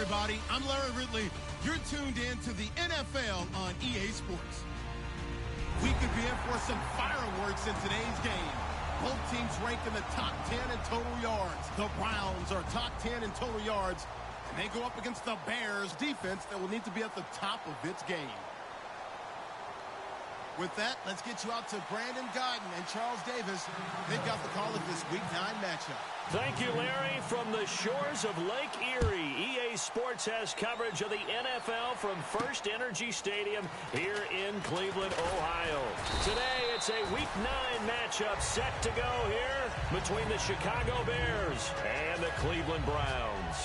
everybody. I'm Larry Ridley. You're tuned in to the NFL on EA Sports. We could be in for some fireworks in today's game. Both teams ranked in the top 10 in total yards. The Browns are top 10 in total yards, and they go up against the Bears defense that will need to be at the top of its game. With that, let's get you out to Brandon Godden and Charles Davis. They've got the call of this Week 9 matchup. Thank you, Larry. From the shores of Lake Erie, EA Sports has coverage of the NFL from First Energy Stadium here in Cleveland, Ohio. Today, it's a Week 9 matchup set to go here between the Chicago Bears and the Cleveland Browns.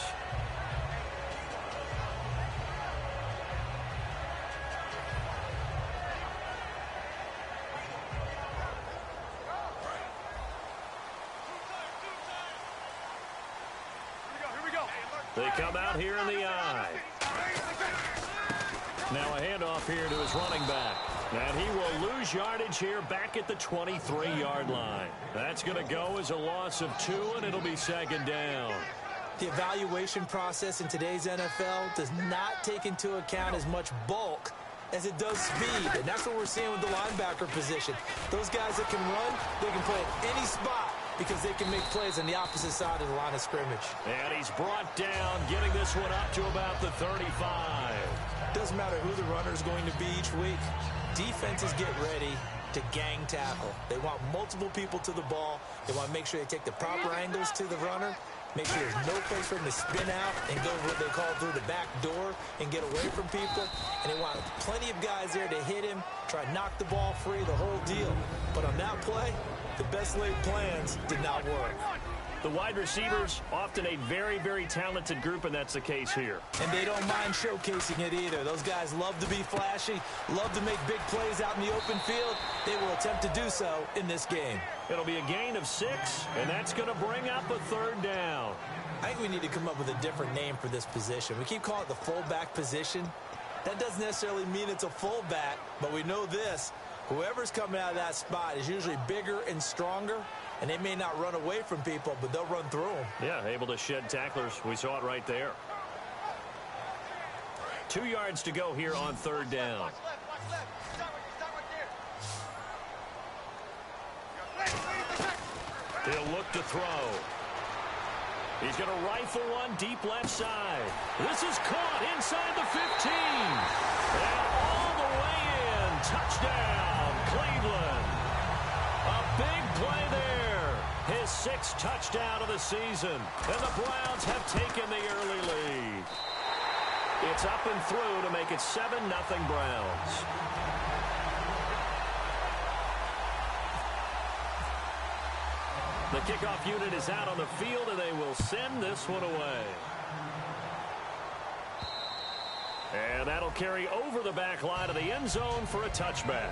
They come out here in the eye. Now a handoff here to his running back. And he will lose yardage here back at the 23-yard line. That's going to go as a loss of 2, and it'll be second down. The evaluation process in today's NFL does not take into account as much bulk as it does speed, and that's what we're seeing with the linebacker position. Those guys that can run, they can play at any spot because they can make plays on the opposite side of the line of scrimmage. And he's brought down, getting this one up to about the 35. Doesn't matter who the runner is going to be each week. Defenses get ready to gang tackle. They want multiple people to the ball. They want to make sure they take the proper angles to the runner, make sure there's no place for him to spin out and go what they call through the back door and get away from people. And they want plenty of guys there to hit him, try to knock the ball free, the whole deal. But on that play, the best laid plans did not work. The wide receivers, often a very, very talented group, and that's the case here. And they don't mind showcasing it either. Those guys love to be flashy, love to make big plays out in the open field. They will attempt to do so in this game. It'll be a gain of 6, and that's going to bring up a third down. I think we need to come up with a different name for this position. We keep calling it the fullback position. That doesn't necessarily mean it's a fullback, but we know this. Whoever's coming out of that spot is usually bigger and stronger, and they may not run away from people, but they'll run through them. Yeah, able to shed tacklers. We saw it right there. 2 yards to go here on third down. He'll look to throw. He's going to rifle one deep left side. This is caught inside the 15. And all the way in. Touchdown, Cleveland. A big play there. His 6th touchdown of the season. And the Browns have taken the early lead. It's up and through to make it 7-0 Browns. The kickoff unit is out on the field, and they will send this one away. And that'll carry over the back line of the end zone for a touchback.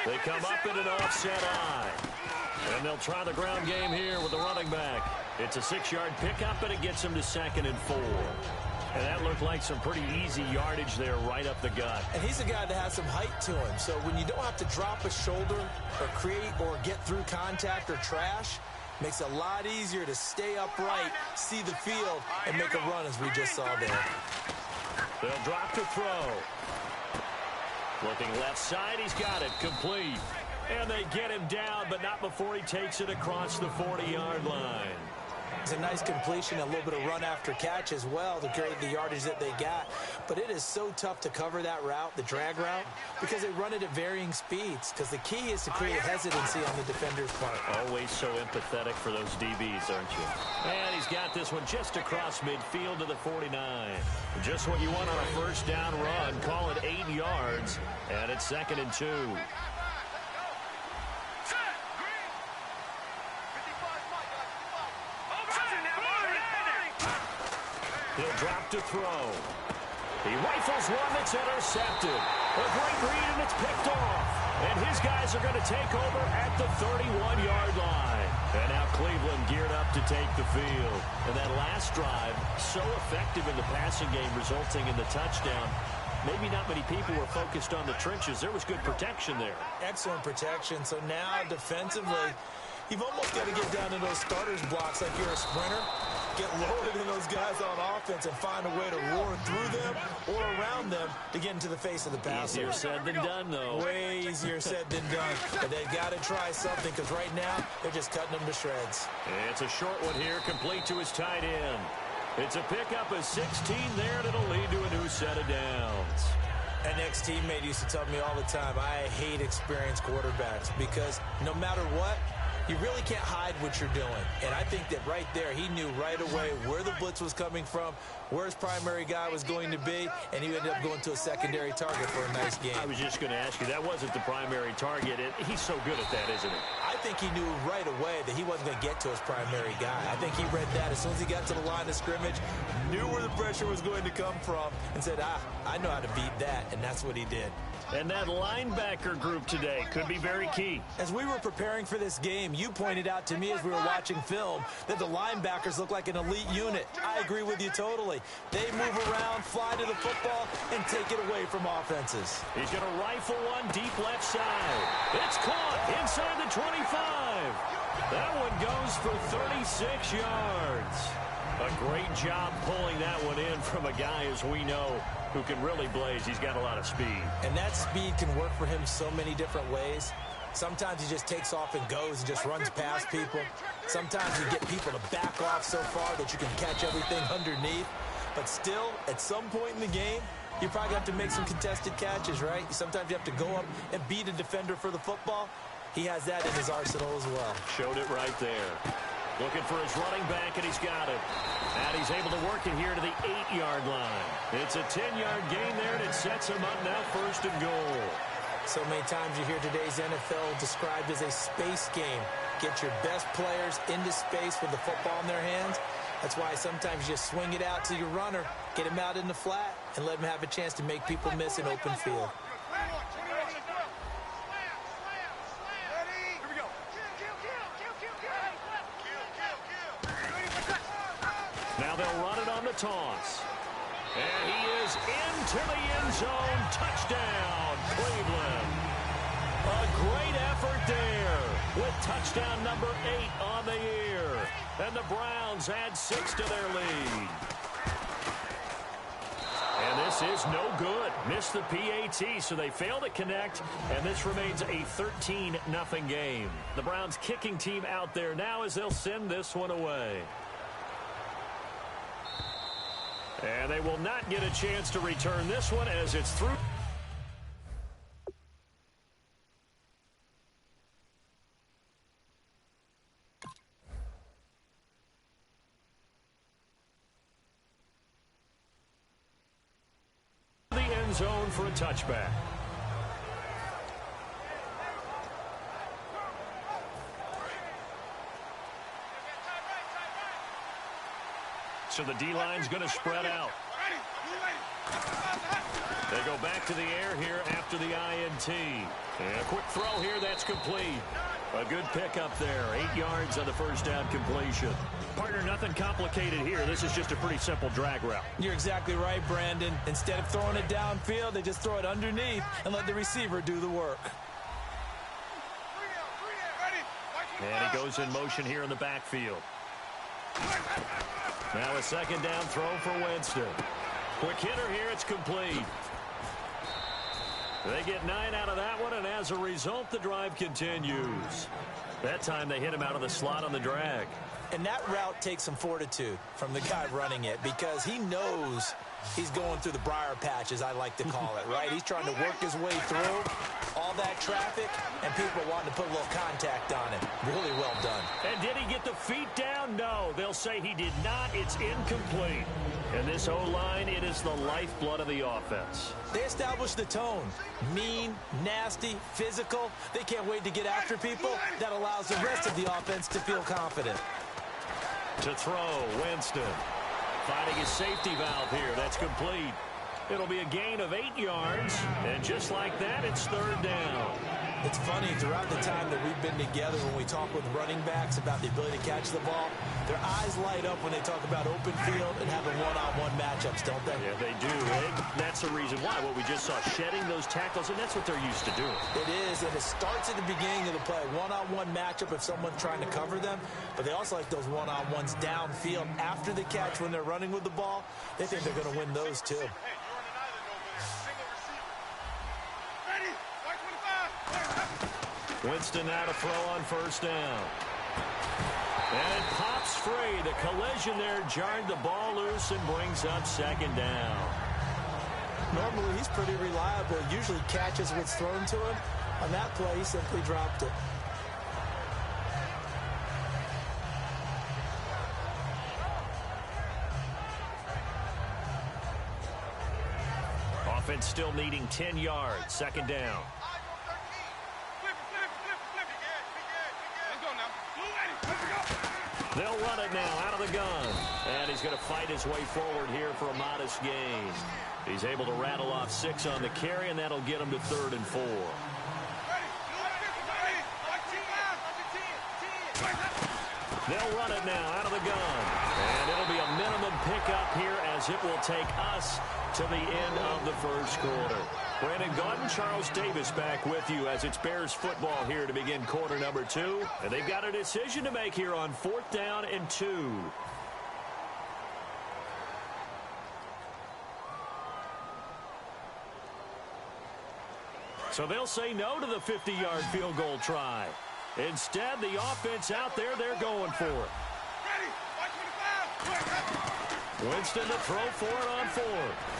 They come up in an offset eye. And they'll try the ground game here with the running back. It's a 6-yard pickup, and it gets him to 2nd and 4. And that looked like some pretty easy yardage there right up the gut. And he's a guy that has some height to him. So when you don't have to drop a shoulder or create or get through contact or trash, makes it a lot easier to stay upright, see the field, and make a run as we just saw there. They'll drop to throw. Looking left side, he's got it, complete. And they get him down, but not before he takes it across the 40-yard line. It's a nice completion, a little bit of run after catch as well to create the yardage that they got. But it is so tough to cover that route, the drag route, because they run it at varying speeds. Because the key is to create hesitancy on the defender's part. Always so empathetic for those DBs, aren't you? And he's got this one just across midfield to the 49. Just what you want on a first down run. Call it 8 yards, and it's 2nd and 2. He'll drop to throw. He rifles one that's intercepted. A great read, and it's picked off. And his guys are going to take over at the 31-yard line. And now Cleveland geared up to take the field. And that last drive, so effective in the passing game, resulting in the touchdown. maybe not many people were focused on the trenches. There was good protection there. Excellent protection. So now defensively, you've almost got to get down to those starters blocks like you're a sprinter. Get lower than those guys on offense and find a way to roar through them or around them to get into the face of the passer. Easier said than done, though. Way easier said than done. But they've got to try something because right now they're just cutting them to shreds. It's a short one here, complete to his tight end. It's a pickup of 16 there, and it'll lead to a new set of downs. An ex-teammate used to tell me all the time, I hate experienced quarterbacks because no matter what, you really can't hide what you're doing. And I think that right there, he knew right away where the blitz was coming from, where his primary guy was going to be, and he ended up going to a secondary target for a nice game. I was just going to ask you, that wasn't the primary target. He's so good at that, isn't he? I think he knew right away that he wasn't going to get to his primary guy. I think he read that as soon as he got to the line of scrimmage, knew where the pressure was going to come from, and said, I know how to beat that, and that's what he did. And that linebacker group today could be very key. As we were preparing for this game, you pointed out to me as we were watching film that the linebackers look like an elite unit. I agree with you totally. They move around, fly to the football, and take it away from offenses. He's going to rifle one deep left side. It's caught inside the 25. That one goes for 36 yards. A great job pulling that one in from a guy, as we know, who can really blaze. He's got a lot of speed. And that speed can work for him so many different ways. Sometimes he just takes off and goes and just runs past people. Sometimes you get people to back off so far that you can catch everything underneath. But still, at some point in the game, you probably have to make some contested catches, right? Sometimes you have to go up and beat a defender for the football. He has that in his arsenal as well. Showed it right there. Looking for his running back, and he's got it. And he's able to work it here to the 8-yard line. It's a 10-yard gain there, and it sets him up now 1st and goal. So many times you hear today's NFL described as a space game. Get your best players into space with the football in their hands. That's why sometimes you just swing it out to your runner, get him out in the flat, and let him have a chance to make people miss an open field. Now they'll run it on the toss. And he is into the end zone. Touchdown, Cleveland. A great effort there with touchdown number 8 on the year. And the Browns add 6 to their lead. And this is no good. Missed the PAT, so they fail to connect, and this remains a 13-0 game. The Browns kicking team out there now as they'll send this one away. And they will not get a chance to return this one as it's through. The end zone for a touchback. So the D-line's going to spread out. They go back to the air here after the INT. And a quick throw here, that's complete. A good pickup there. 8 yards on the first down completion. Partner, nothing complicated here. This is just a pretty simple drag route. You're exactly right, Brandon. Instead of throwing it downfield, they just throw it underneath and let the receiver do the work. And he goes in motion here in the backfield. Now a second down throw for Winston. Quick hitter here, it's complete. They get 9 out of that one, and as a result, the drive continues. That time they hit him out of the slot on the drag. And that route takes some fortitude from the guy running it because he knows he's going through the briar patch, as I like to call it, right? He's trying to work his way through all that traffic, and people wanting to put a little contact on him. Really well done. And did he get the feet down? No. They'll say he did not. It's incomplete. And this O-line, it is the lifeblood of the offense. They established the tone. Mean, nasty, physical. They can't wait to get after people. That allows the rest of the offense to feel confident. To throw, Winston. Finding his safety valve here. That's complete. It'll be a gain of 8 yards. And just like that, it's 3rd down. It's funny, throughout the time that we've been together, when we talk with running backs about the ability to catch the ball, their eyes light up when they talk about open field and having one-on-one matchups, don't they? Yeah, they do. And that's the reason why. What we just saw, shedding those tackles, and that's what they're used to doing. It is, and it starts at the beginning of the play. One-on-one matchup if someone's trying to cover them, but they also like those one-on-ones downfield after the catch when they're running with the ball. They think they're going to win those, too. Winston now to throw on first down. And it pops free. The collision there jarred the ball loose and brings up second down. Normally, he's pretty reliable. Usually catches what's thrown to him. On that play, he simply dropped it. Offense still needing 10 yards. Second down. They'll run it now out of the gun. And he's going to fight his way forward here for a modest gain. He's able to rattle off 6 on the carry, and that'll get him to 3rd and 4. They'll run it now out of the gun. And it'll be a minimum pickup here as it will take us to the end of the first quarter. Brandon Gaudin, Charles Davis back with you as it's Bears football here to begin quarter number 2. And they've got a decision to make here on 4th down and 2. So they'll say no to the 50-yard field goal try. Instead, the offense out there, they're going for it. Winston to throw for it on 4th.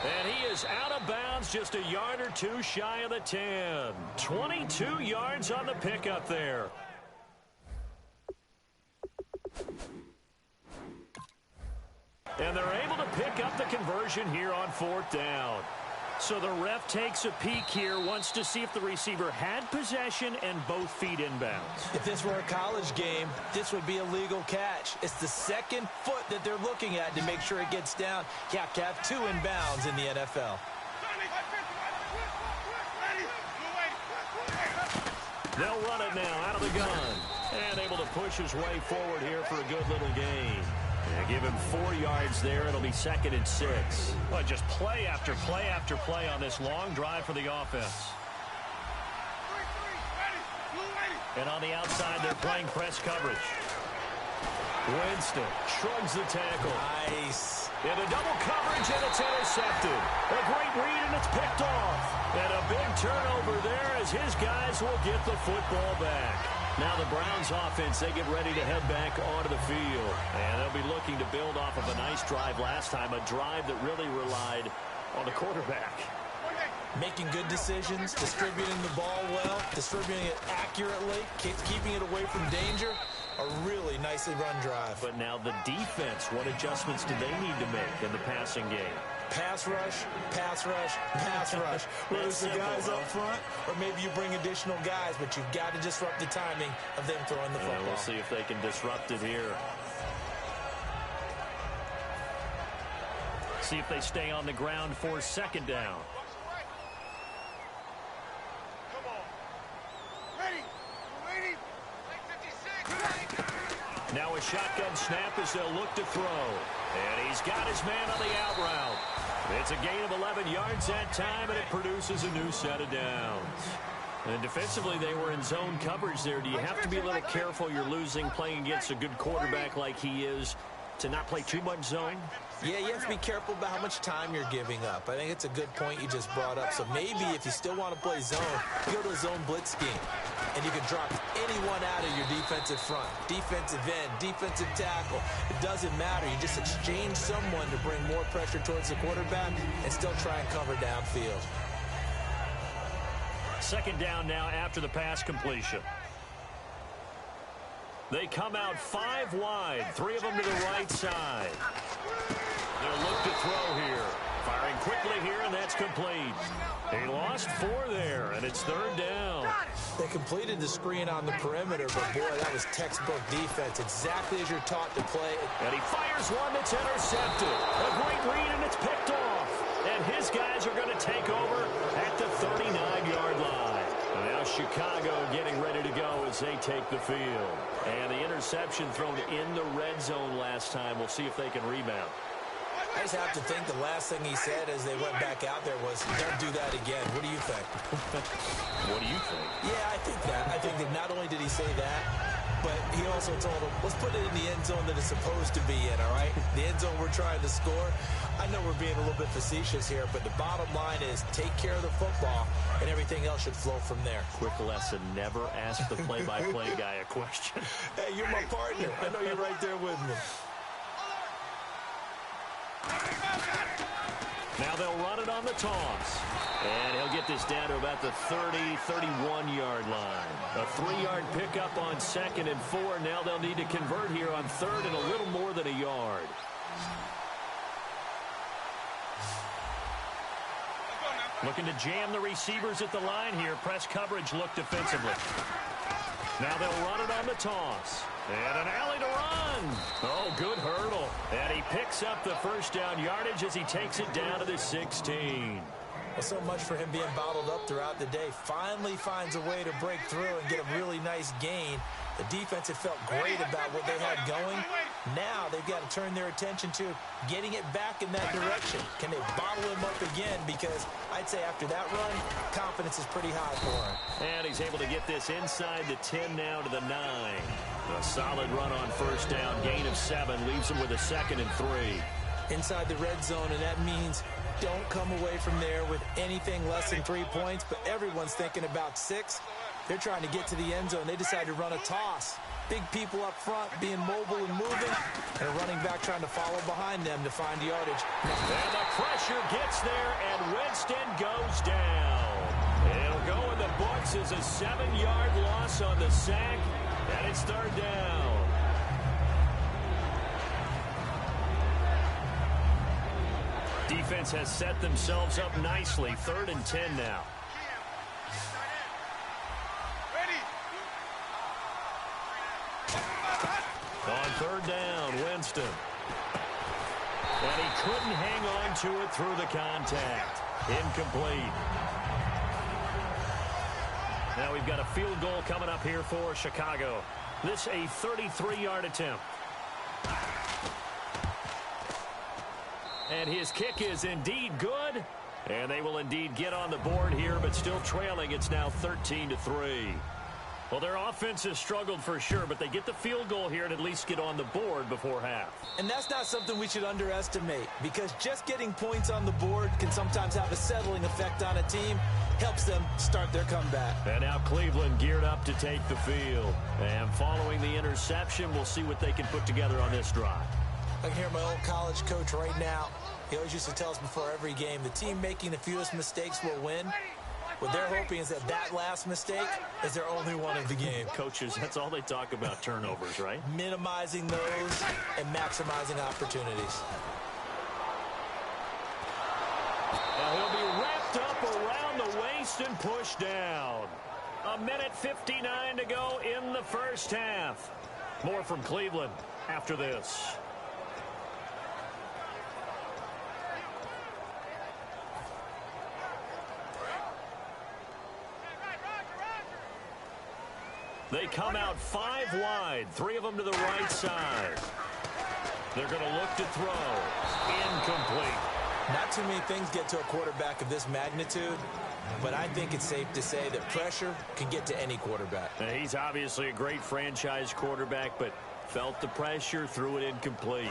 And he is out of bounds, just a yard or 2 shy of the 10. 22 yards on the pickup there. And they're able to pick up the conversion here on 4th down. So the ref takes a peek here, wants to see if the receiver had possession and both feet inbounds. If this were a college game, this would be a legal catch. It's the second foot that they're looking at to make sure it gets down. You have to have 2 inbounds in the NFL. They'll run it now out of the gun. And able to push his way forward here for a good little gain. Yeah, give him 4 yards there. It'll be 2nd and 6. Well, just play after play after play on this long drive for the offense. And on the outside, they're playing press coverage. Winston shrugs the tackle. Nice. Into double coverage, and it's intercepted. A great read, and it's picked off. And a big turnover there as his guys will get the football back. Now the Browns offense, they get ready to head back onto the field. And they'll be looking to build off of a nice drive last time, a drive that really relied on the quarterback. Making good decisions, distributing the ball well, distributing it accurately, keeping it away from danger. A really nicely run drive. But now the defense, what adjustments do they need to make in the passing game? Pass rush, pass rush, pass rush. Whether it's the guys up front, or maybe you bring additional guys, but you've got to disrupt the timing of them throwing the football. We'll see if they can disrupt it here. See if they stay on the ground for 2nd down. Now a shotgun snap as they'll look to throw. And he's got his man on the out route. It's a gain of 11 yards that time, and it produces a new set of downs. And defensively, they were in zone coverage there. Do you have to be a little careful? You're losing playing against a good quarterback like he is to not play too much zone? Yeah, you have to be careful about how much time you're giving up. I think it's a good point you just brought up. So maybe if you still want to play zone, you go to a zone blitz scheme. And you can drop anyone out of your defensive front, defensive end, defensive tackle. It doesn't matter. You just exchange someone to bring more pressure towards the quarterback and still try and cover downfield. 2nd down now after the pass completion. They come out 5 wide, 3 of them to the right side. They'll look to throw here. Firing quickly here, and that's complete. He lost 4 there, and it's 3rd down. They completed the screen on the perimeter, but boy, that was textbook defense, exactly as you're taught to play. And he fires one that's intercepted. A great read, and it's picked off. And his guys are going to take over at the 39-yard line. Chicago getting ready to go as they take the field. And the interception thrown in the red zone last time. We'll see if they can rebound. I just have to think the last thing he said as they went back out there was, don't do that again. What do you think? What do you think? Yeah, I think that. I think that not only did he say that, but he also told him, let's put it in the end zone that it's supposed to be in, all right? The end zone we're trying to score. I know we're being a little bit facetious here, but the bottom line is take care of the football, and everything else should flow from there. Quick lesson, never ask the play-by-play guy a question. Hey, you're my partner. I know you're right there with me. Now they'll run it on the toss. And he'll get this down to about the 30, 31-yard line. A 3-yard pickup on 2nd and 4. Now they'll need to convert here on 3rd and a little more than a yard. Looking to jam the receivers at the line here. Press coverage look defensively. Now they'll run it on the toss. And an alley to run. Oh, good hurdle. And he picks up the first down yardage as he takes it down to the 16. Well, so much for him being bottled up throughout the day. Finally finds a way to break through and get a really nice gain. The defense had felt great about what they had going. Now they've got to turn their attention to getting it back in that direction. Can they bottle him up again? Because I'd say after that run, confidence is pretty high for him. And he's able to get this inside the 10 now to the 9. A solid run on first down. Gain of 7 leaves him with a 2nd and 3. Inside the red zone, and that means don't come away from there with anything less than 3 points, but everyone's thinking about 6. They're trying to get to the end zone. They decide to run a toss. Big people up front being mobile and moving, and a running back trying to follow behind them to find yardage. And the pressure gets there, and Winston goes down. It'll go in the books as a 7-yard loss on the sack, and it's 3rd down. Defense has set themselves up nicely. 3rd and 10 now. On 3rd down, Winston. And he couldn't hang on to it through the contact. Incomplete. Now we've got a field goal coming up here for Chicago. This a 33-yard attempt. And his kick is indeed good. And they will indeed get on the board here, but still trailing. It's now 13-3. Well, their offense has struggled for sure, but they get the field goal here and at least get on the board before half. And that's not something we should underestimate, because just getting points on the board can sometimes have a settling effect on a team. Helps them start their comeback. And now Cleveland geared up to take the field. And following the interception, we'll see what they can put together on this drive. I can hear my old college coach right now. He always used to tell us before every game, the team making the fewest mistakes will win. What they're hoping is that that last mistake is their only one of the game. Coaches, that's all they talk about, turnovers, right? Minimizing those and maximizing opportunities. Now he'll be wrapped up around the waist and pushed down. 1:59 to go in the first half. More from Cleveland after this. They come out 5 wide, 3 of them to the right side. They're going to look to throw. Incomplete. Not too many things get to a quarterback of this magnitude, but I think it's safe to say that pressure can get to any quarterback. Now, he's obviously a great franchise quarterback, but felt the pressure, threw it incomplete.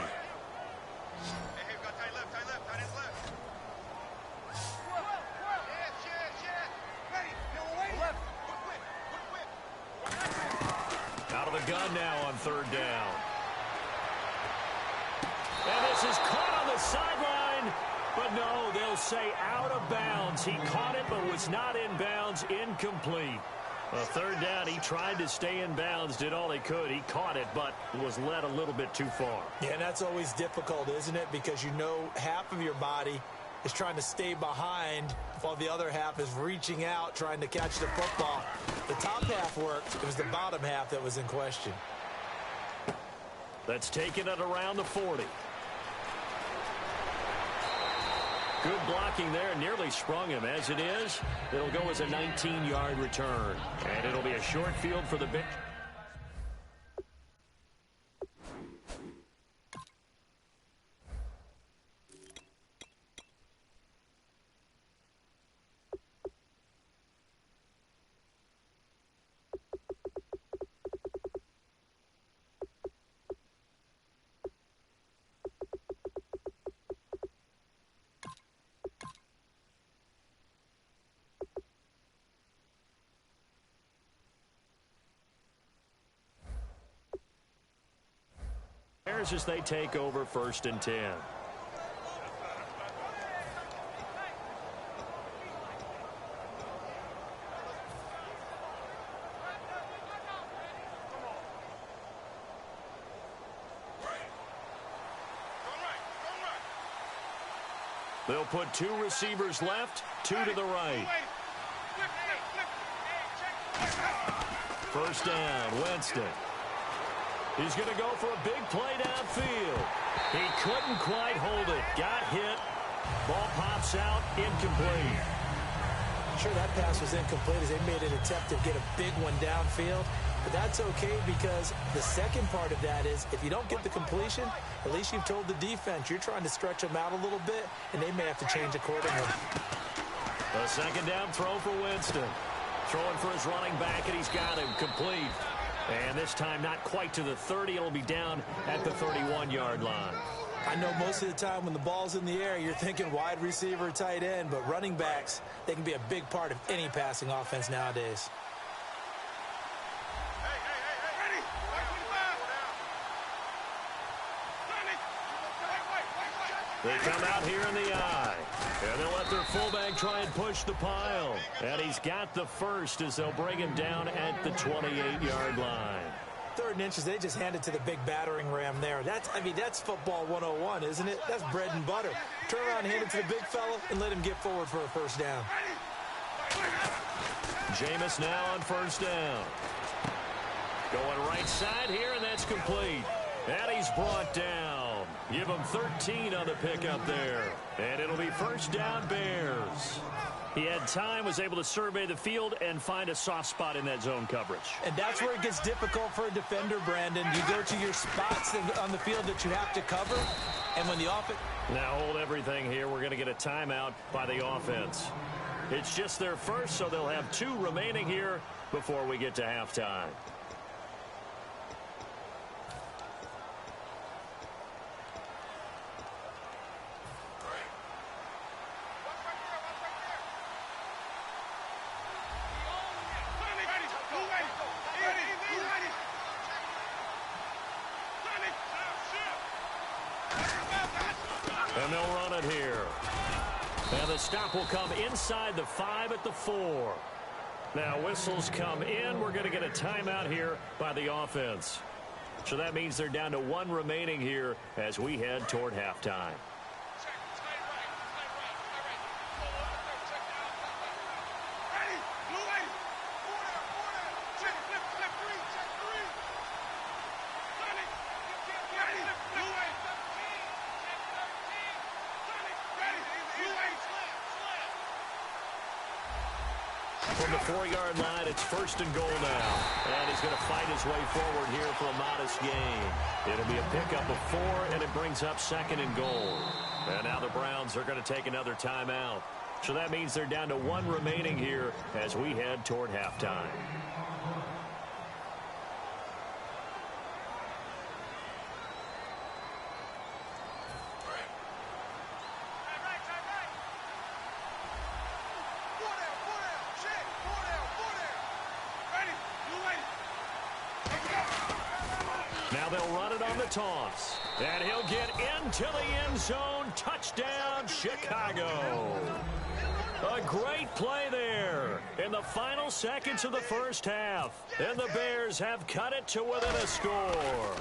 Out of the gun now on 3rd down. And this is caught on the sideline. But no, they'll say out of bounds. He caught it but was not in bounds. Incomplete. 3rd down, he tried to stay in bounds, did all he could. He caught it but was led a little bit too far. Yeah, and that's always difficult, isn't it? Because you know half of your body is trying to stay behind while the other half is reaching out, trying to catch the football. The top half worked. It was the bottom half that was in question. That's taken it around the 40. Good blocking there, nearly sprung him. As it is, it'll go as a 19-yard return. And it'll be a short field for the bench. As they take over 1st and 10. They'll put 2 receivers left, 2 to the right. 1st down, Winston. He's going to go for a big play downfield. He couldn't quite hold it. Got hit. Ball pops out, incomplete. Sure, that pass was incomplete as they made an attempt to get a big one downfield. But that's okay because the second part of that is if you don't get the completion, at least you've told the defense you're trying to stretch them out a little bit, and they may have to change accordingly. A 2nd down throw for Winston. Throwing for his running back, and he's got him complete. And this time not quite to the 30. It'll be down at the 31-yard line. I know most of the time when the ball's in the air, you're thinking wide receiver, tight end, but running backs, they can be a big part of any passing offense nowadays. They come out here in the eye. And they'll let their fullback try and push the pile. And he's got the first as they'll bring him down at the 28-yard line. 3rd and inches, they just handed to the big battering ram there. That's football 101, isn't it? That's bread and butter. Turn around, hand it to the big fella, and let him get forward for a 1st down. Jameis now on 1st down. Going right side here, and that's complete. And he's brought down. Give him 13 on the pickup there. And it'll be 1st down, Bears. He had time, was able to survey the field and find a soft spot in that zone coverage. And that's where it gets difficult for a defender, Brandon. You go to your spots on the field that you have to cover, and when the offense... Now hold everything here. We're going to get a timeout by the offense. It's just their first, so they'll have 2 remaining here before we get to halftime. And they'll run it here. And the stop will come inside the 5 at the 4. Now whistles come in. We're going to get a timeout here by the offense. So that means they're down to 1 remaining here as we head toward halftime. From the 4-yard line, it's 1st and goal now. And he's going to fight his way forward here for a modest gain. It'll be a pickup of 4, and it brings up 2nd and goal. And now the Browns are going to take another timeout. So that means they're down to 1 remaining here as we head toward halftime. Now they'll run it on the toss. And he'll get into the end zone. Touchdown, Chicago. A great play there in the final seconds of the first half. And the Bears have cut it to within a score.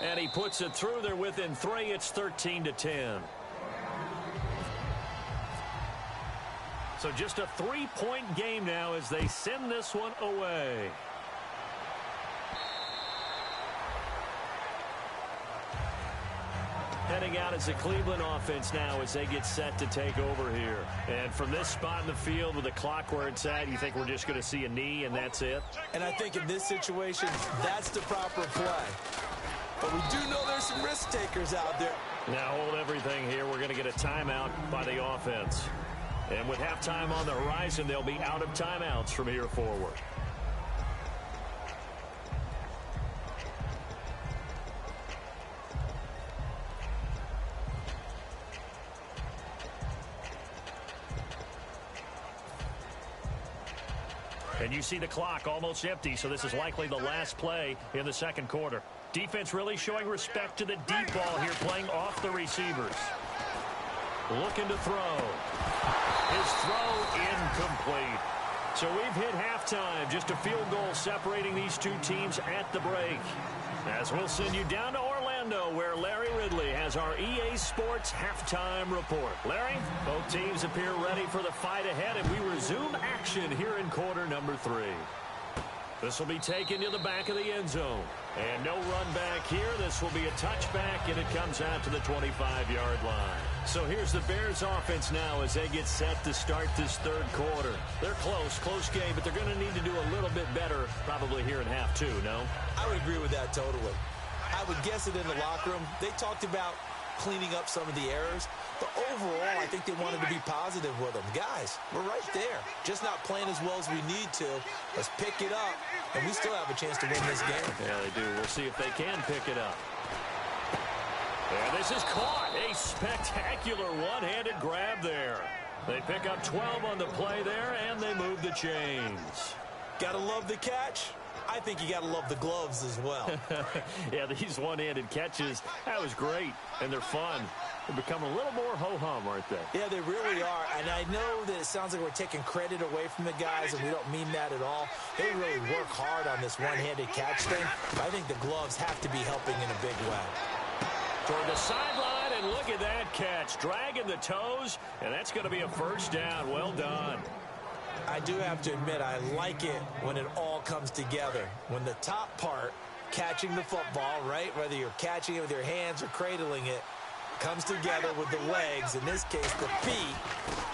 And he puts it through there within 3. It's 13-10. So just a 3-point game now as they send this one away. Heading out as the Cleveland offense now as they get set to take over here. And from this spot in the field with the clock where it's at, you think we're just going to see a knee and that's it? And I think in this situation, that's the proper play. But we do know there's some risk takers out there. Now hold everything here. We're going to get a timeout by the offense. And with halftime on the horizon, they'll be out of timeouts from here forward. And you see the clock almost empty, so this is likely the last play in the second quarter. Defense really showing respect to the deep ball here, playing off the receivers. Looking to throw. His throw incomplete. So we've hit halftime. Just a field goal separating these two teams at the break. As we'll send you down to Orlando, where Larry Ridley has our EA Sports halftime report. Larry, both teams appear ready for the fight ahead, and we resume action here in quarter number 3. This will be taken to the back of the end zone. And no run back here. This will be a touchback, and it comes out to the 25-yard line. So here's the Bears offense now as they get set to start this third quarter. They're close game, but they're going to need to do a little bit better probably here in half 2, no? I would agree with that totally. I would guess it in the locker room. They talked about cleaning up some of the errors, but overall, I think they wanted to be positive with them. Guys, we're right there. Just not playing as well as we need to. Let's pick it up, and we still have a chance to win this game. Yeah, they do. We'll see if they can pick it up. And this is caught. A spectacular one-handed grab there. They pick up 12 on the play there, and they move the chains. Gotta love the catch. I think you got to love the gloves as well. Yeah, these one-handed catches, that was great, and they're fun. They become a little more ho-hum, aren't they? Yeah, they really are, and I know that it sounds like we're taking credit away from the guys, and we don't mean that at all. They really work hard on this one-handed catch thing, but I think the gloves have to be helping in a big way. Toward the sideline, and look at that catch. Dragging the toes, and that's going to be a first down. Well done. I do have to admit, I like it when it all comes together. When the top part, catching the football, right, whether you're catching it with your hands or cradling it, comes together with the legs, in this case the feet,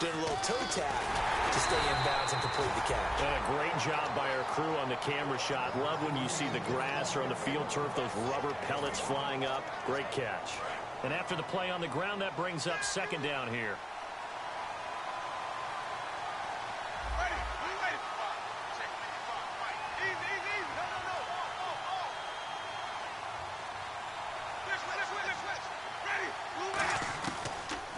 doing a little toe tap to stay in bounds and complete the catch. And a great job by our crew on the camera shot. Love when you see the grass or on the field turf, those rubber pellets flying up. Great catch. And after the play on the ground, that brings up second down here.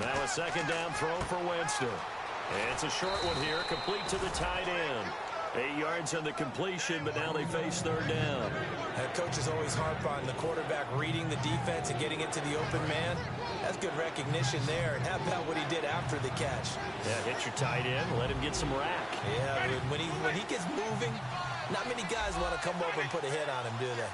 Now a second down throw for Winston. And it's a short one here, complete to the tight end. 8 yards on the completion, but now they face third down. Coaches always harp on the quarterback reading the defense and getting it to the open man. That's good recognition there. And how about what he did after the catch? Yeah, hit your tight end, let him get some rack. Yeah, when he gets moving, not many guys want to come over and put a hit on him, do they?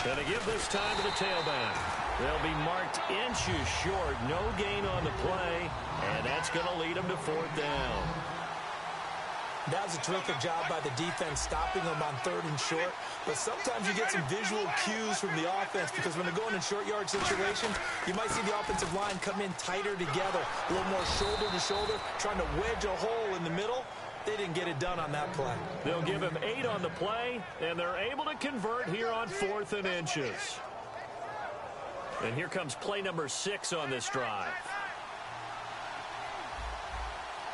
Going to give this time to the tailback. They'll be marked inches short. No gain on the play, and that's going to lead them to fourth down. That was a terrific job by the defense stopping them on third and short. But sometimes you get some visual cues from the offense because when they're going in short yard situations, you might see the offensive line come in tighter together, a little more shoulder to shoulder, trying to wedge a hole in the middle. They didn't get it done on that play. They'll give him 8 on the play, and they're able to convert here on 4th and inches. And here comes play number 6 on this drive.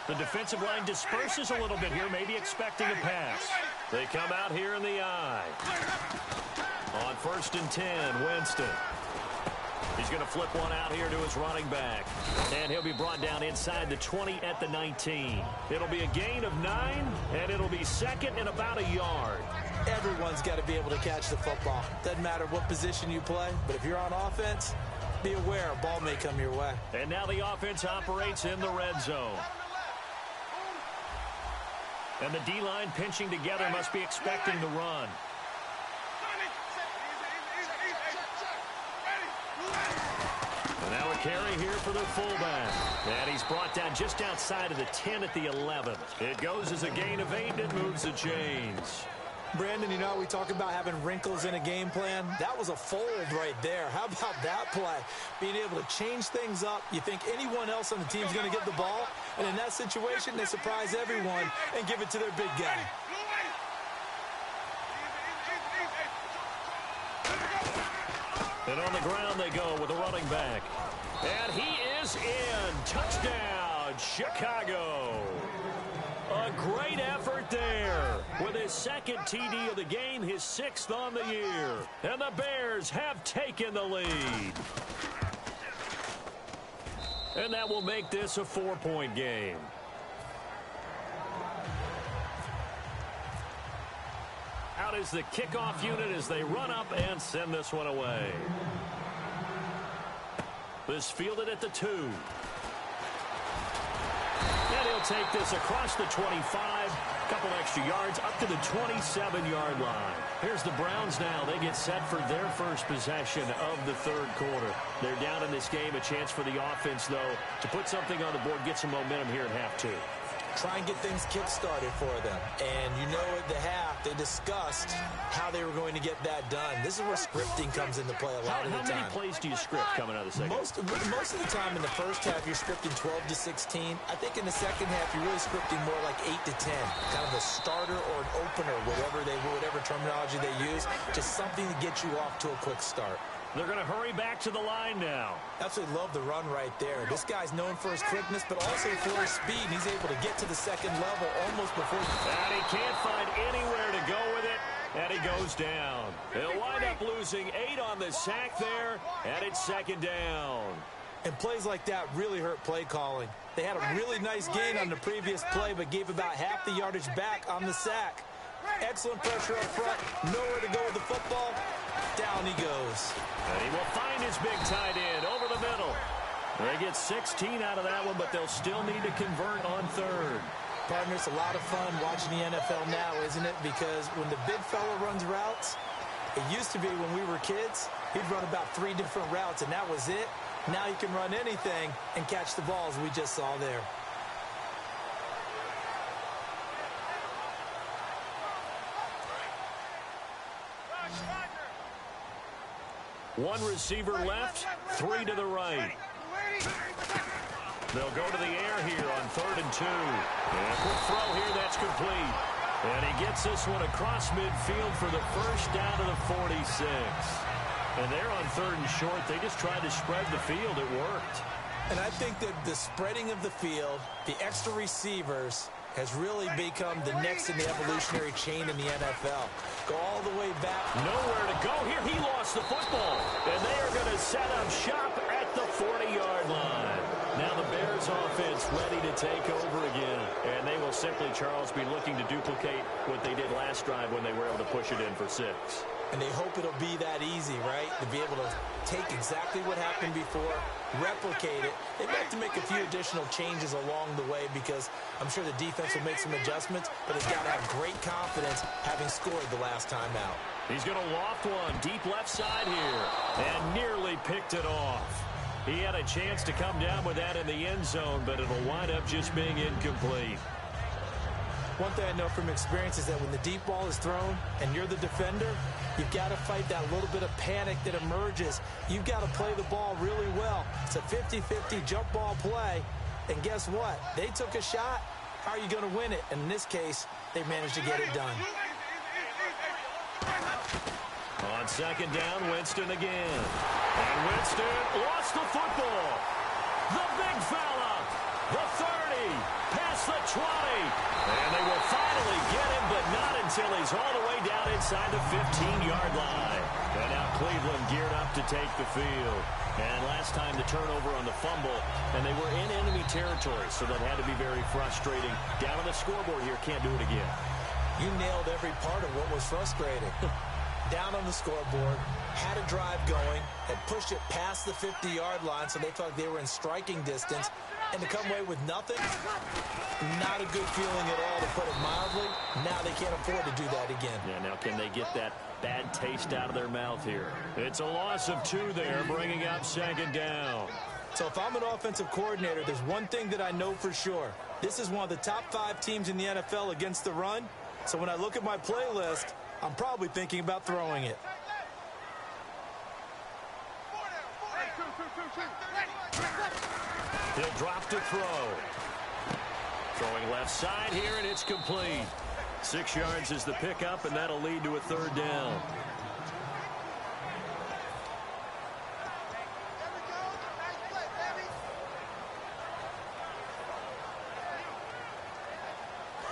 The defensive line disperses a little bit here, maybe expecting a pass. They come out here in the eye. On 1st and 10, Winston. He's going to flip one out here to his running back. And he'll be brought down inside the 20 at the 19. It'll be a gain of 9, and it'll be second and about a yard. Everyone's got to be able to catch the football. Doesn't matter what position you play, but if you're on offense, be aware a ball may come your way. And now the offense operates in the red zone. And the D-line pinching together must be expecting the run. And now a carry here for the fullback. And he's brought down just outside of the 10 at the 11. It goes as a gain of 8 and it moves the chains. Brandon, you know, we talk about having wrinkles in a game plan. That was a fold right there. How about that play? Being able to change things up. You think anyone else on the team is going to get the ball, and in that situation, they surprise everyone and give it to their big guy. And on the ground they go with a running back. And he is in. Touchdown, Chicago. A great effort there with his second TD of the game, his 6th on the year. And the Bears have taken the lead. And that will make this a 4-point game. Out is the kickoff unit as they run up and send this one away. This fielded at the 2. And he'll take this across the 25. Couple extra yards up to the 27-yard line. Here's the Browns now. They get set for their first possession of the 3rd quarter. They're down in this game. A chance for the offense, though, to put something on the board, get some momentum here at half 2. Try and get things kick-started for them. And you know at the half, they discussed how they were going to get that done. This is where scripting comes into play a lot of the time. How many plays do you script coming out of the second? Most of the time in the first half, you're scripting 12 to 16. I think in the second half, you're really scripting more like 8 to 10. Kind of a starter or an opener, whatever terminology they use. Just something to get you off to a quick start. They're going to hurry back to the line now. Absolutely love the run right there. This guy's known for his quickness, but also for his speed. And he's able to get to the second level almost before. And he can't find anywhere to go with it, and he goes down. He'll wind up losing 8 on the sack there, and it's 2nd down. And plays like that really hurt play calling. They had a really nice gain on the previous play, but gave about half the yardage back on the sack. Excellent pressure up front. Nowhere to go with the football. Down he goes. And he will find his big tight end over the middle. They get 16 out of that one, but they'll still need to convert on 3rd. Partner, it's a lot of fun watching the NFL now, isn't it? Because when the big fella runs routes, it used to be when we were kids, he'd run about 3 different routes, and that was it. Now he can run anything and catch the balls we just saw there. One receiver left, 3 to the right. They'll go to the air here on 3rd and 2. And a quick throw here, that's complete. And he gets this one across midfield for the first down to the 46. And they're on 3rd and short. They just tried to spread the field. It worked. And I think that the spreading of the field, the extra receivers, has really become the next in the evolutionary chain in the NFL. Go all the way back. Nowhere to go here. He lost the football. And they are going to set up shop at the 40-yard line. Now the Bears offense ready to take over again. And they will simply, Charles, be looking to duplicate what they did last drive when they were able to push it in for 6. And they hope it'll be that easy, right? To be able to take exactly what happened before, replicate it. They may have to make a few additional changes along the way because I'm sure the defense will make some adjustments, but it's got to have great confidence having scored the last time out. He's going to loft one deep left side here and nearly picked it off. He had a chance to come down with that in the end zone, but it'll wind up just being incomplete. One thing I know from experience is that when the deep ball is thrown and you're the defender, you've got to fight that little bit of panic that emerges. You've got to play the ball really well. It's a 50-50 jump ball play. And guess what? They took a shot. How are you going to win it? And in this case, they managed to get it done. On 2nd down, Winston again. And Winston lost the football. The big fella. The 30. Past the 20. And they will finally get him, but not until he's all the way down inside the 15-yard line. And now Cleveland geared up to take the field. And last time the turnover on the fumble, and they were in enemy territory, so that had to be very frustrating. Down on the scoreboard here, can't do it again. You nailed every part of what was frustrating. Down on the scoreboard, had a drive going, had pushed it past the 50-yard line, so they felt like they were in striking distance. And to come away with nothing, not a good feeling at all, to put it mildly. Now they can't afford to do that again. Yeah, now can they get that bad taste out of their mouth here? It's a loss of 2 there, bringing up 2nd down. So if I'm an offensive coordinator, there's one thing that I know for sure. This is one of the top 5 teams in the NFL against the run. So when I look at my playlist, I'm probably thinking about throwing it. He'll drop to throw. Throwing left side here, and it's complete. 6 yards is the pickup, and that'll lead to a third down.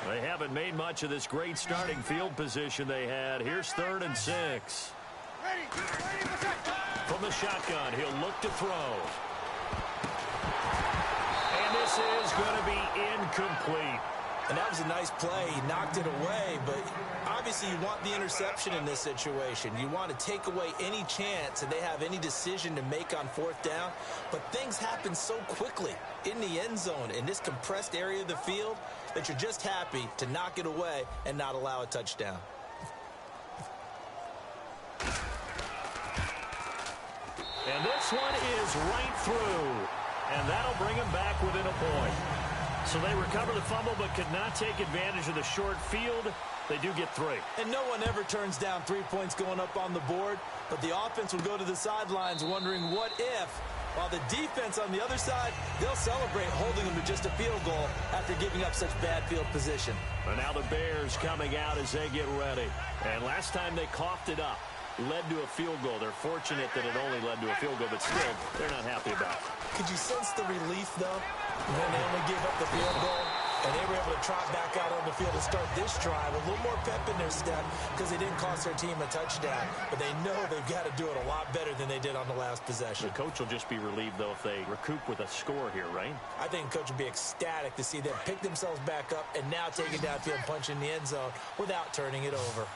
They haven't made much of this great starting field position they had. Here's 3rd and 6. From the shotgun, he'll look to throw. And this is going to be incomplete. And that was a nice play. He knocked it away, but obviously you want the interception in this situation. You want to take away any chance that they have any decision to make on 4th down. But things happen so quickly in the end zone in this compressed area of the field that you're just happy to knock it away and not allow a touchdown. And this one is right through. And that'll bring him back within a point. So they recover the fumble but could not take advantage of the short field. They do get 3. And no one ever turns down 3 points going up on the board. But the offense will go to the sidelines wondering what if. While the defense on the other side, they'll celebrate holding them to just a field goal after giving up such bad field position. And now the Bears coming out as they get ready. And last time they coughed it up. Led to a field goal. They're fortunate that it only led to a field goal, but still, they're not happy about it. Could you sense the relief, though, when they only gave up the field goal and they were able to trot back out on the field and start this drive a little more pep in their step because they didn't cost their team a touchdown, but they know they've got to do it a lot better than they did on the last possession. The coach will just be relieved, though, if they recoup with a score here, right? I think the coach will be ecstatic to see them pick themselves back up and now take it downfield and punch in the end zone without turning it over.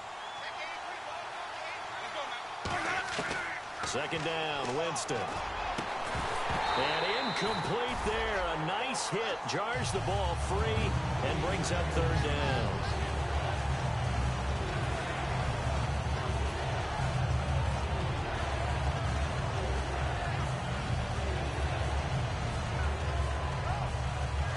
2nd down, Winston. And incomplete there. A nice hit. Jars the ball free and brings up 3rd down.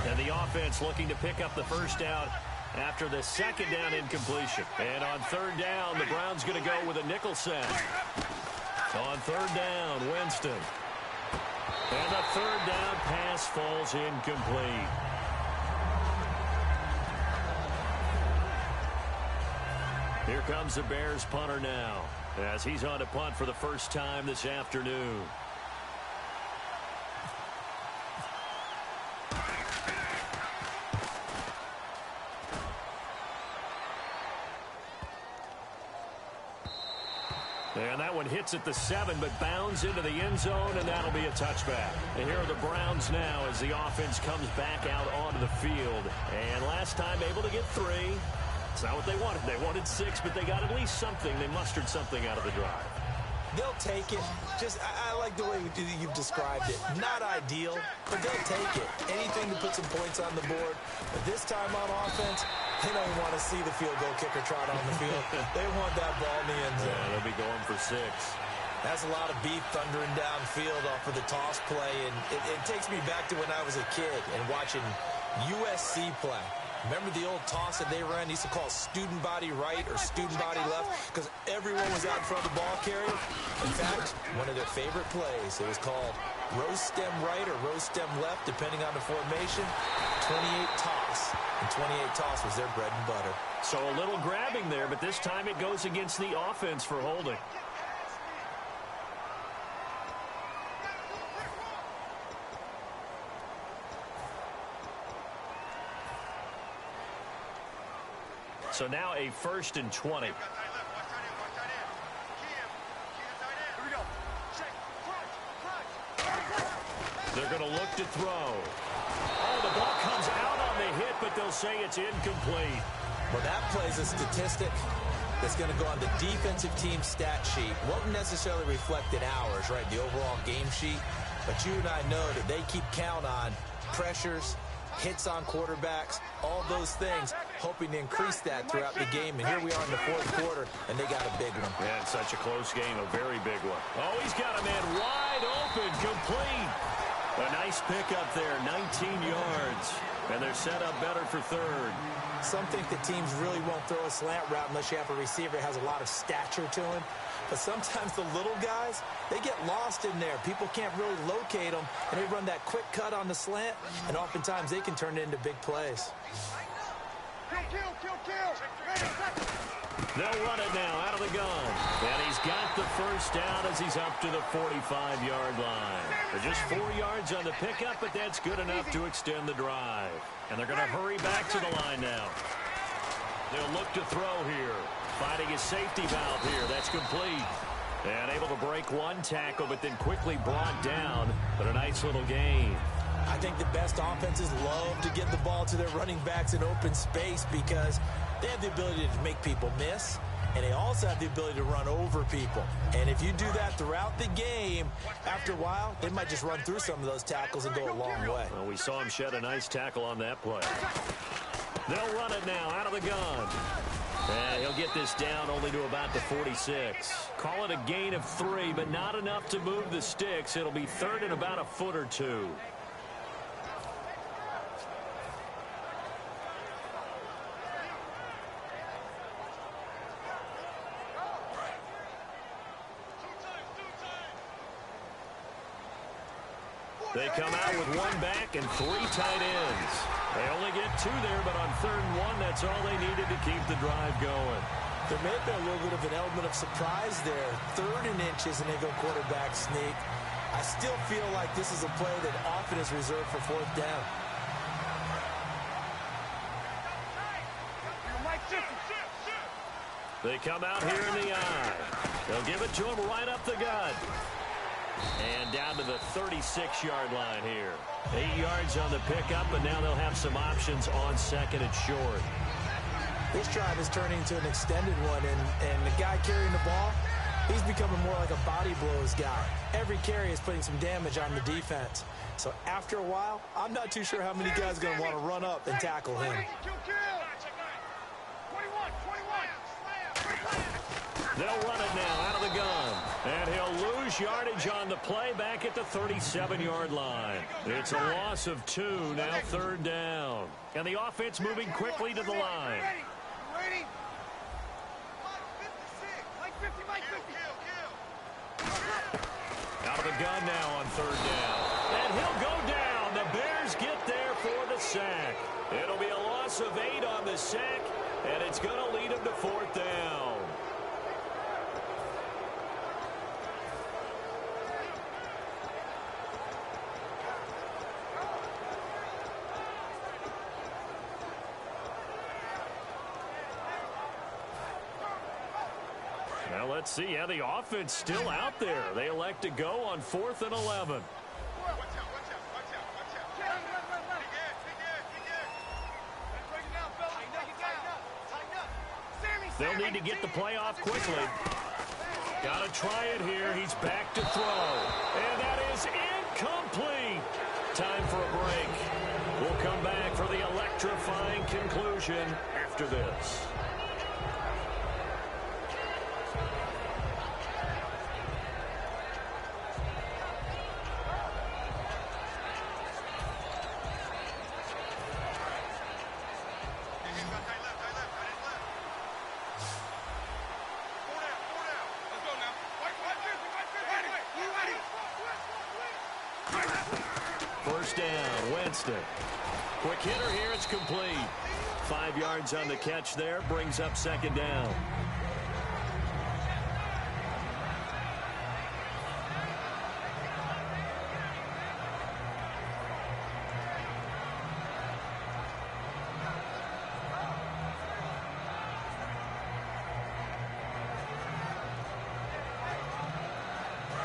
And the offense looking to pick up the 1st down after the 2nd down incompletion. And on 3rd down, the Browns going to go with a nickel set. On 3rd down, Winston. And the 3rd down pass falls incomplete. Here comes the Bears punter now as he's on to punt for the first time this afternoon. And that one hits at the 7, but bounds into the end zone, and that'll be a touchback. And here are the Browns now as the offense comes back out onto the field. And last time able to get 3. It's not what they wanted. They wanted 6, but they got at least something. They mustered something out of the drive. They'll take it. I like the way you've described it. Not ideal, but they'll take it. Anything to put some points on the board. But this time on offense, they don't want to see the field goal kicker trot on the field. They want that ball in the end zone. Yeah, they'll be going for 6. That's a lot of beef thundering downfield off of the toss play. And it takes me back to when I was a kid and watching USC play. Remember the old toss that they ran? They used to call student body right or student body left because everyone was out in front of the ball carrier. In fact, one of their favorite plays, it was called rose stem right or rose stem left, depending on the formation. 28 toss. And 28 toss was their bread and butter. So a little grabbing there, but this time it goes against the offense for holding. So now a 1st and 20. They're going to look to throw. Oh, the ball comes out on the hit, but they'll say it's incomplete. Well, that plays a statistic that's going to go on the defensive team stat sheet. Won't necessarily reflect in ours, right, the overall game sheet. But you and I know that they keep count on pressures, hits on quarterbacks, all those things, hoping to increase that throughout the game. And here we are in the 4th quarter, and they got a big one. Yeah, it's such a close game, a very big one. Oh, he's got a man wide open, complete. A nice pickup there, 19 yards. And they're set up better for third. Some think that teams really won't throw a slant route unless you have a receiver that has a lot of stature to him. But sometimes the little guys, they get lost in there. People can't really locate them, and they run that quick cut on the slant, and oftentimes they can turn it into big plays. They'll run it now out of the gun. And he's got the first down as he's up to the 45-yard line. They're just 4 yards on the pickup, but that's good enough to extend the drive. And they're going to hurry back to the line now. They'll look to throw here. Finding his safety valve here. That's complete. And able to break one tackle, but then quickly brought down. But a nice little gain. I think the best offenses love to get the ball to their running backs in open space because they have the ability to make people miss, and they also have the ability to run over people. And if you do that throughout the game, after a while, they might just run through some of those tackles and go a long way. Well, we saw him shed a nice tackle on that play. They'll run it now out of the gun. And he'll get this down only to about the 46. Call it a gain of 3, but not enough to move the sticks. It'll be third and about a foot or two. They come out with one back and 3 tight ends. They only get 2 there, but on 3rd and 1, that's all they needed to keep the drive going. There may have been a little bit of an element of surprise there. 3rd and inches, and they go quarterback sneak. I still feel like this is a play that often is reserved for 4th down. They come out here in the eye. They'll give it to him right up the gut. And down to the 36-yard line here. 8 yards on the pickup, and now they'll have some options on 2nd and short. This drive is turning into an extended one, and the guy carrying the ball, he's becoming more like a body blows guy. Every carry is putting some damage on the defense. So after a while, I'm not too sure how many guys are going to want to run up and tackle him. They'll run it now out of the gun. And he'll lose yardage on the play back at the 37-yard line. It's a loss of 2, now 3rd down. And the offense moving quickly to the line. Out of the gun now on 3rd down. And he'll go down. The Bears get there for the sack. It'll be a loss of 8 on the sack, and it's going to lead him to 4th down. Now let's see. Yeah, the offense still out there. They elect to go on 4th and 11. They'll need to get the play off quickly. Got to try it here. He's back to throw. And that is incomplete. Time for a break. We'll come back for the electrifying conclusion after this. First down, Winston. Quick hitter here, it's complete. 5 yards on the catch there, brings up 2nd down.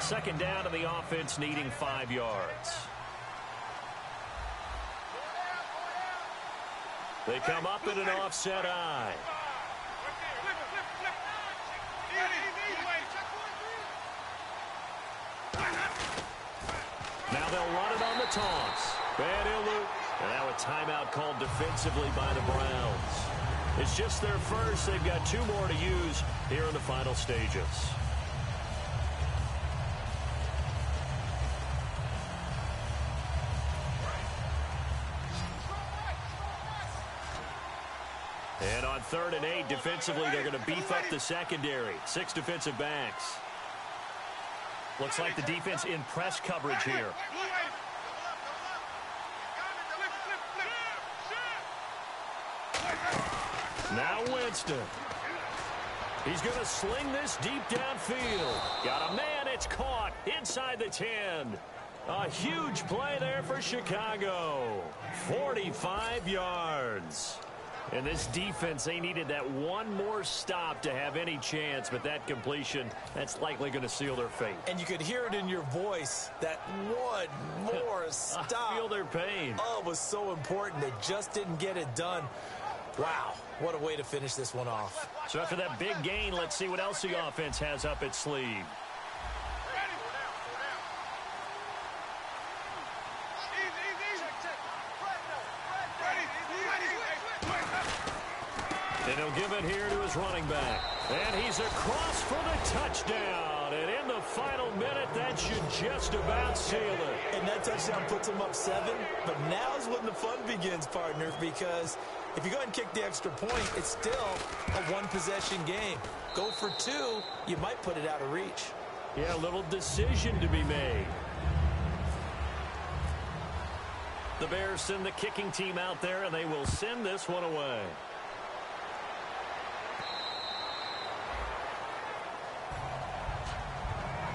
Second down to the offense, needing 5 yards. They come up in an offset eye. Now they'll run it on the toss. And he'll loop. And now a timeout called defensively by the Browns. It's just their first. They've got 2 more to use here in the final stages. on 3rd and 8. Defensively, they're going to beef up the secondary. 6 defensive backs. Looks like the defense in press coverage here. Now Winston. He's going to sling this deep downfield. Got a man. It's caught inside the 10. A huge play there for Chicago. 45 yards. And this defense, they needed that one more stop to have any chance, but that completion, that's likely going to seal their fate. And you could hear it in your voice, that one more stop. I feel their pain. Oh, it was so important. They just didn't get it done. Wow, what a way to finish this one off. So after that big gain, let's see what else the offense has up its sleeve. And he'll give it here to his running back. And he's across for the touchdown. And in the final minute, that should just about seal it. And that touchdown puts him up 7. But now's when the fun begins, partner, because if you go ahead and kick the extra point, it's still a one-possession game. Go for 2, you might put it out of reach. Yeah, a little decision to be made. The Bears send the kicking team out there, and they will send this one away.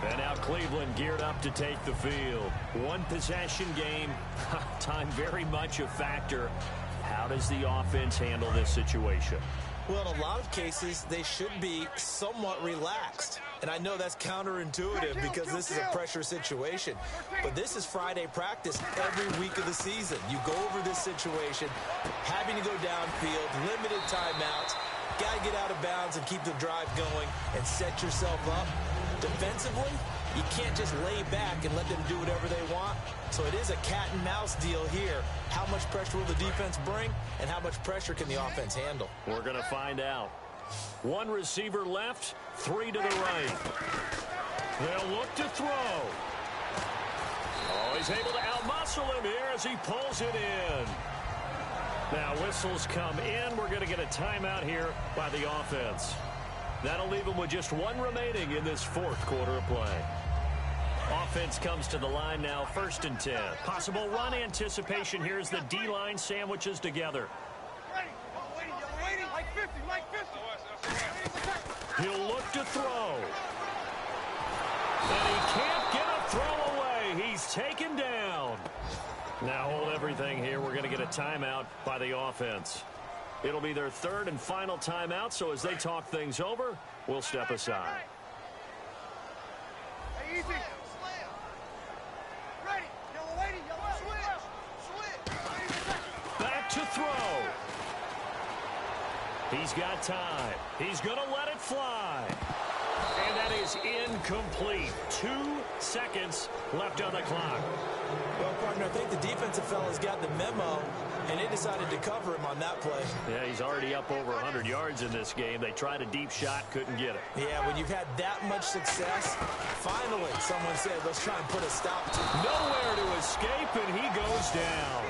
And now Cleveland geared up to take the field. One possession game. Time very much a factor. How does the offense handle this situation? Well, in a lot of cases, they should be somewhat relaxed. And I know that's counterintuitive because this is a pressure situation. But this is Friday practice every week of the season. You go over this situation, having to go downfield, limited timeouts, got to get out of bounds and keep the drive going and set yourself up. Defensively, you can't just lay back and let them do whatever they want. So it is a cat and mouse deal here. How much pressure will the defense bring, and how much pressure can the offense handle? We're going to find out. 1 receiver left, 3 to the right. They'll look to throw. Oh, he's able to outmuscle him here as he pulls it in. Now whistles come in. We're going to get a timeout here by the offense. That'll leave them with just 1 remaining in this 4th quarter of play. Offense comes to the line now, 1st and 10. Possible run anticipation. Here's the D-line sandwiches together. He'll look to throw. And he can't get a throw away. He's taken down. Now hold everything here. We're going to get a timeout by the offense. It'll be their 3rd and final timeout, so as they talk things over, we'll step aside. Hey, easy. Ready. Yellow lady, yellow switch. Back to throw. He's got time. He's going to let it fly. And that is incomplete. 2 seconds left on the clock. Well, partner, I think the defensive fella's got the memo, and they decided to cover him on that play. Yeah, he's already up over 100 yards in this game. They tried a deep shot, couldn't get it. Yeah, when you've had that much success, finally someone said, let's try and put a stop to it. Nowhere to escape, and he goes down.